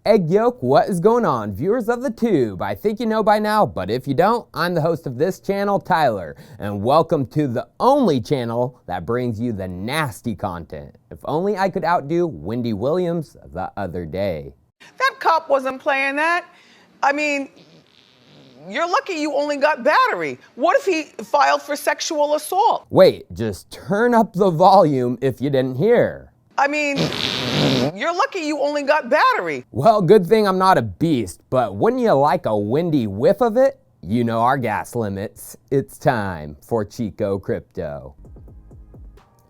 Egg yolk, what is going on, viewers of the tube? I think you know by now, but if you don't, I'm the host of this channel, Tyler, and welcome to the only channel that brings you the nasty content. If only I could outdo Wendy Williams the other day. That cop wasn't playing that. I mean, you're lucky you only got battery. What if he filed for sexual assault? Wait, just turn up the volume if you didn't hear. I mean, you're lucky you only got battery. Well, good thing I'm not a beast, but wouldn't you like a windy whiff of it? You know our gas limits. It's time for Chico Crypto.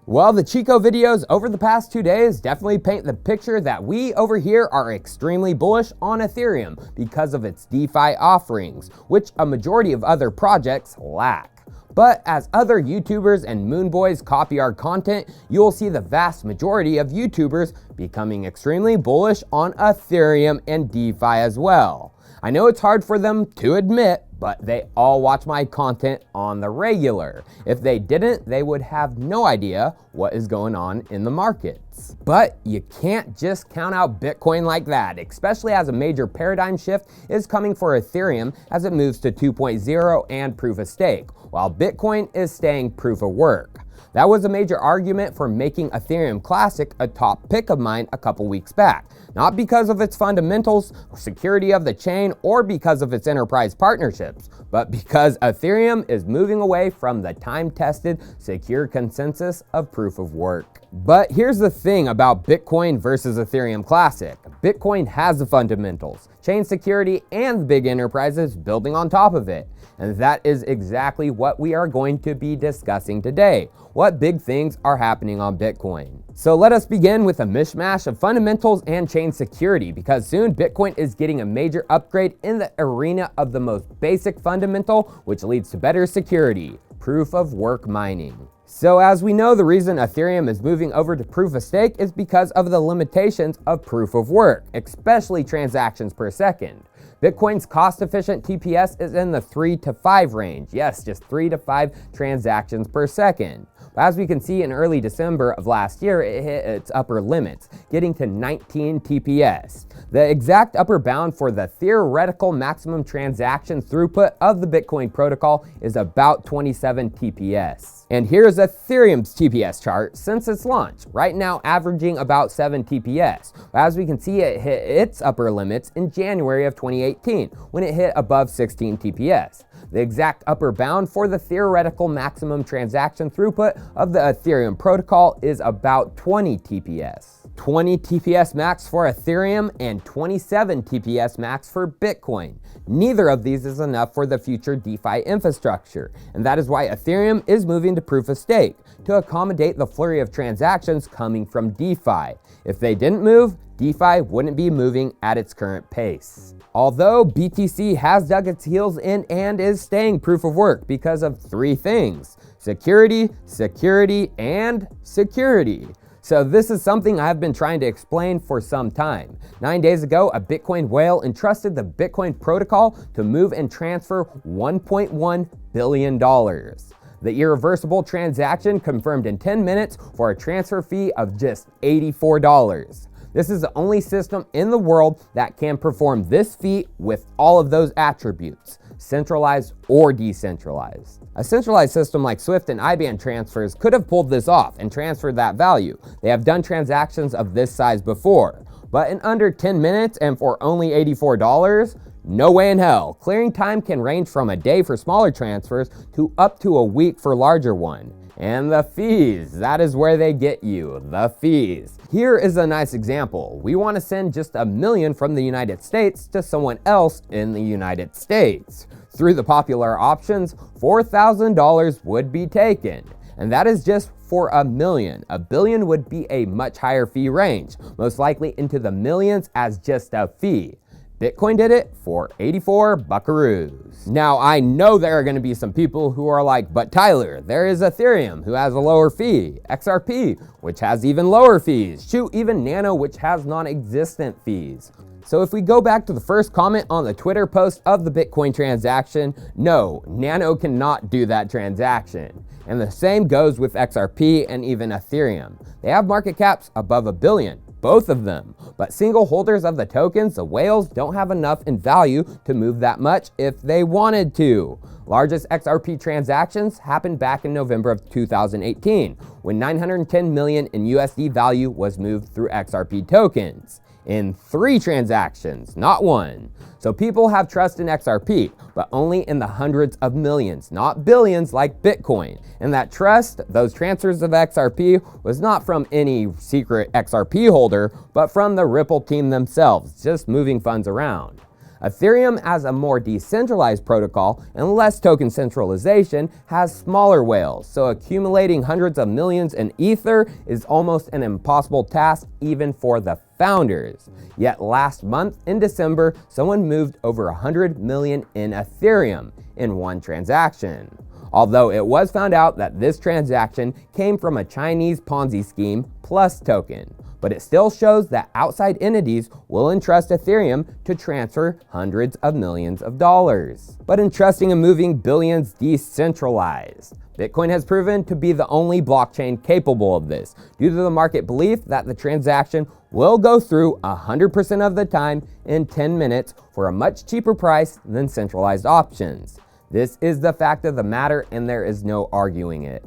Well, the Chico videos over the past 2 days definitely paint the picture that we over here are extremely bullish on Ethereum because of its DeFi offerings, which a majority of other projects lack. But as other YouTubers and Moonboys copy our content, you'll see the vast majority of YouTubers becoming extremely bullish on Ethereum and DeFi as well. I know it's hard for them to admit, but they all watch my content on the regular. If they didn't, they would have no idea what is going on in the markets. But you can't just count out Bitcoin like that, especially as a major paradigm shift is coming for Ethereum as it moves to 2.0 and proof of stake, while Bitcoin is staying proof of work. That was a major argument for making Ethereum Classic a top pick of mine a couple weeks back. Not because of its fundamentals, security of the chain, or because of its enterprise partnerships, but because Ethereum is moving away from the time-tested, secure consensus of proof of work. But here's the thing about Bitcoin versus Ethereum Classic. Bitcoin has the fundamentals, chain security, and the big enterprises building on top of it. And that is exactly what we are going to be discussing today. What big things are happening on Bitcoin? So let us begin with a mishmash of fundamentals and chain security, because soon Bitcoin is getting a major upgrade in the arena of the most basic fundamental, which leads to better security, proof of work mining. So as we know, the reason Ethereum is moving over to proof of stake is because of the limitations of proof of work, especially transactions per second. Bitcoin's cost-efficient TPS is in the 3 to 5 range. Yes, just 3 to 5 transactions per second. But as we can see, in early December of last year, it hit its upper limits, getting to 19 TPS. The exact upper bound for the theoretical maximum transaction throughput of the Bitcoin protocol is about 27 TPS. And here's Ethereum's TPS chart since its launch, right now averaging about 7 TPS. But as we can see, it hit its upper limits in January of 2018, when it hit above 16 TPS. The exact upper bound for the theoretical maximum transaction throughput of the Ethereum protocol is about 20 TPS. 20 TPS max for Ethereum and 27 TPS max for Bitcoin. Neither of these is enough for the future DeFi infrastructure, and that is why Ethereum is moving to proof of stake, to accommodate the flurry of transactions coming from DeFi. If they didn't move, DeFi wouldn't be moving at its current pace. Although BTC has dug its heels in and is staying proof of work because of 3 things: security, security, and security. So this is something I've been trying to explain for some time. 9 days ago, a Bitcoin whale entrusted the Bitcoin protocol to move and transfer $1.1 billion. The irreversible transaction confirmed in 10 minutes for a transfer fee of just $84. This is the only system in the world that can perform this feat with all of those attributes, centralized or decentralized. A centralized system like Swift and IBAN transfers could have pulled this off and transferred that value. They have done transactions of this size before, but in under 10 minutes and for only $84, no way in hell. Clearing time can range from a day for smaller transfers to up to a week for larger ones. And the fees, that is where they get you, the fees. Here is a nice example. We want to send just $1 million from the United States to someone else in the United States. Through the popular options, $4,000 would be taken. And that is just for $1 million. $1 billion would be a much higher fee range, most likely into the millions as just a fee. Bitcoin did it for 84 buckaroos. Now, I know there are going to be some people who are like, but Tyler, there is Ethereum who has a lower fee, XRP, which has even lower fees, shoot, even Nano, which has non-existent fees. So if we go back to the first comment on the Twitter post of the Bitcoin transaction, no, Nano cannot do that transaction. And the same goes with XRP and even Ethereum. They have market caps above $1 billion, both of them. But single holders of the tokens, the whales, don't have enough in value to move that much if they wanted to. Largest XRP transactions happened back in November of 2018, when 910 million in USD value was moved through XRP tokens. In 3 transactions, not 1. So people have trust in XRP, but only in the hundreds of millions, not billions like Bitcoin. And that trust, those transfers of XRP, was not from any secret XRP holder, but from the Ripple team themselves, just moving funds around. Ethereum, as a more decentralized protocol and less token centralization, has smaller whales, so accumulating hundreds of millions in Ether is almost an impossible task even for the founders. Yet last month, in December, someone moved over 100 million in Ethereum in one transaction. Although it was found out that this transaction came from a Chinese Ponzi scheme plus token. But it still shows that outside entities will entrust Ethereum to transfer hundreds of millions of dollars. But entrusting and moving billions decentralized. Bitcoin has proven to be the only blockchain capable of this, due to the market belief that the transaction will go through 100% of the time in 10 minutes for a much cheaper price than centralized options. This is the fact of the matter, and there is no arguing it.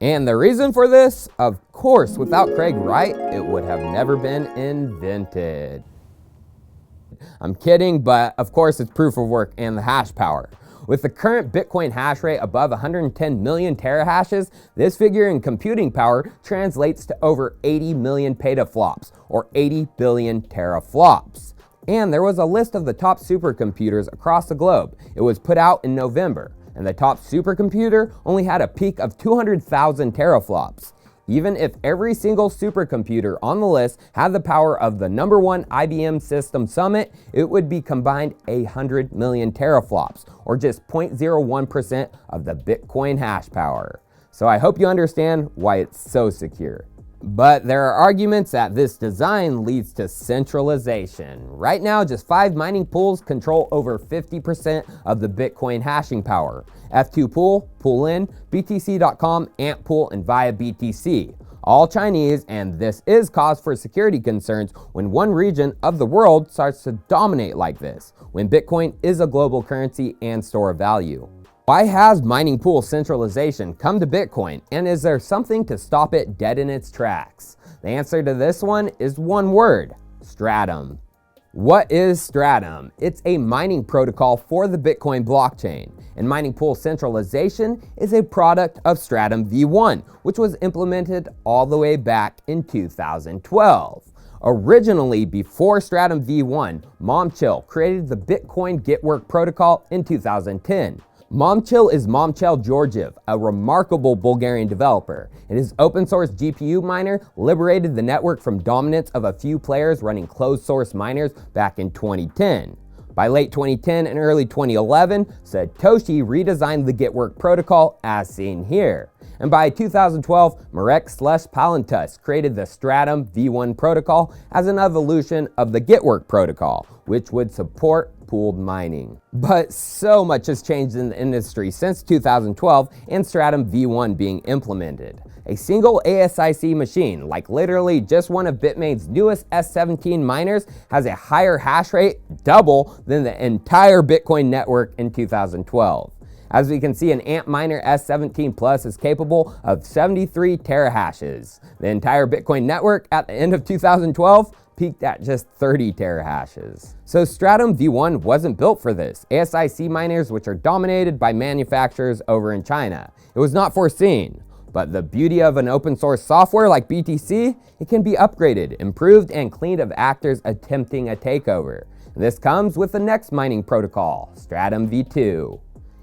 And the reason for this, of course, without Craig Wright, it would have never been invented. I'm kidding, but of course it's proof of work and the hash power. With the current Bitcoin hash rate above 110 million terahashes, this figure in computing power translates to over 80 million petaflops, or 80 billion teraflops. And there was a list of the top supercomputers across the globe. It was put out in November. And the top supercomputer only had a peak of 200,000 teraflops. Even if every single supercomputer on the list had the power of the #1 IBM System Summit, it would be combined 100 million teraflops, or just 0.01% of the Bitcoin hash power. So I hope you understand why it's so secure. But there are arguments that this design leads to centralization. Right now, just 5 mining pools control over 50% of the Bitcoin hashing power. F2 Pool, Poolin, BTC.com, Antpool, and Via BTC. All Chinese, and this is cause for security concerns when one region of the world starts to dominate like this, when Bitcoin is a global currency and store of value. Why has mining pool centralization come to Bitcoin, and is there something to stop it dead in its tracks? The answer to this one is one word: Stratum. What is Stratum? It's a mining protocol for the Bitcoin blockchain, and mining pool centralization is a product of Stratum V1, which was implemented all the way back in 2012. Originally, before Stratum V1, Momchil created the Bitcoin Gitwork protocol in 2010. Momchil is Momchil Georgiev, a remarkable Bulgarian developer, and his open source GPU miner liberated the network from dominance of a few players running closed source miners back in 2010. By late 2010 and early 2011, Satoshi redesigned the Gitwork protocol as seen here. And by 2012, Marek Palantus created the Stratum V1 protocol as an evolution of the Gitwork protocol, which would support pooled mining. But so much has changed in the industry since 2012 and Stratum V1 being implemented. A single ASIC machine, like literally just one of Bitmain's newest S17 miners, has a higher hash rate, double, than the entire Bitcoin network in 2012. As we can see, an Antminer S17 Plus is capable of 73 terahashes. The entire Bitcoin network at the end of 2012 peaked at just 30 terahashes. So Stratum V1 wasn't built for this. ASIC miners, which are dominated by manufacturers over in China. It was not foreseen. But the beauty of an open source software like BTC, it can be upgraded, improved, and cleaned of actors attempting a takeover. This comes with the next mining protocol, Stratum V2.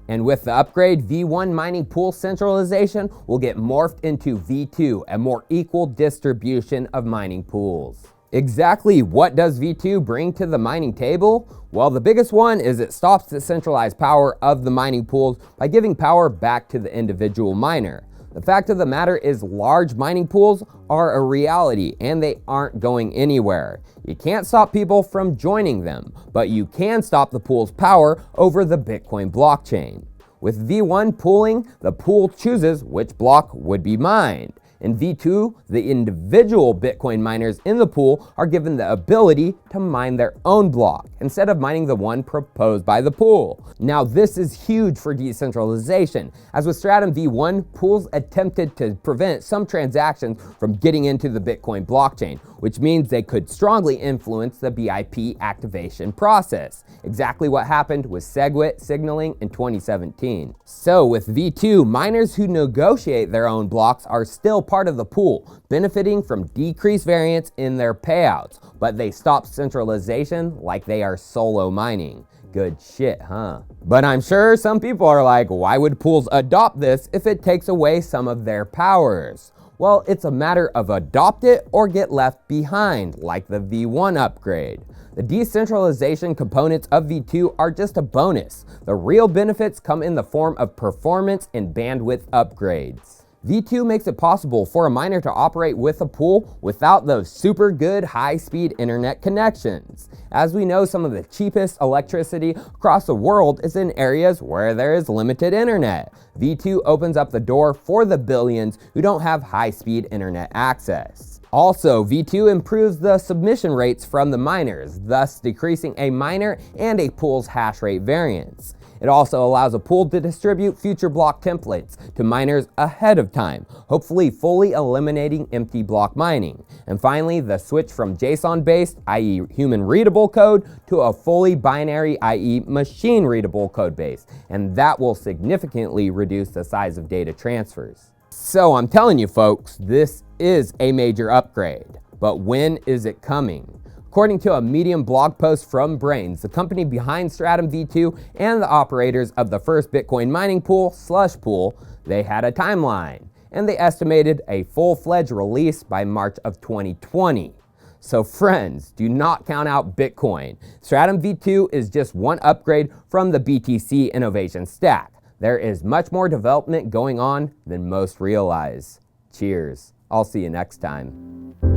And with the upgrade, V1 mining pool centralization will get morphed into V2, a more equal distribution of mining pools. Exactly what does V2 bring to the mining table? Well, the biggest one is it stops the centralized power of the mining pools by giving power back to the individual miner. The fact of the matter is large mining pools are a reality and they aren't going anywhere. You can't stop people from joining them, but you can stop the pool's power over the Bitcoin blockchain. With V1 pooling, the pool chooses which block would be mined. In V2, the individual Bitcoin miners in the pool are given the ability to mine their own block instead of mining the one proposed by the pool. Now, this is huge for decentralization, as with Stratum V1, pools attempted to prevent some transactions from getting into the Bitcoin blockchain, which means they could strongly influence the BIP activation process. Exactly what happened with SegWit signaling in 2017. So with V2, miners who negotiate their own blocks are still part of the pool, benefiting from decreased variance in their payouts, but they stop centralization like they are solo mining. Good shit, huh? But I'm sure some people are like, why would pools adopt this if it takes away some of their powers? Well, it's a matter of adopt it or get left behind, like the V1 upgrade. The decentralization components of V2 are just a bonus. The real benefits come in the form of performance and bandwidth upgrades. V2 makes it possible for a miner to operate with a pool without those super good high-speed internet connections. As we know, some of the cheapest electricity across the world is in areas where there is limited internet. V2 opens up the door for the billions who don't have high-speed internet access. Also, V2 improves the submission rates from the miners, thus decreasing a miner and a pool's hash rate variance. It also allows a pool to distribute future block templates to miners ahead of time, hopefully fully eliminating empty block mining. And finally, the switch from JSON-based, i.e. human-readable code, to a fully binary, i.e. machine-readable code base, and that will significantly reduce the size of data transfers. So I'm telling you folks, this is a major upgrade, but when is it coming? According to a Medium blog post from Brains, the company behind Stratum V2 and the operators of the first Bitcoin mining pool, Slush Pool, they had a timeline, and they estimated a full-fledged release by March of 2020. So friends, do not count out Bitcoin. Stratum V2 is just one upgrade from the BTC innovation stack. There is much more development going on than most realize. Cheers. I'll see you next time.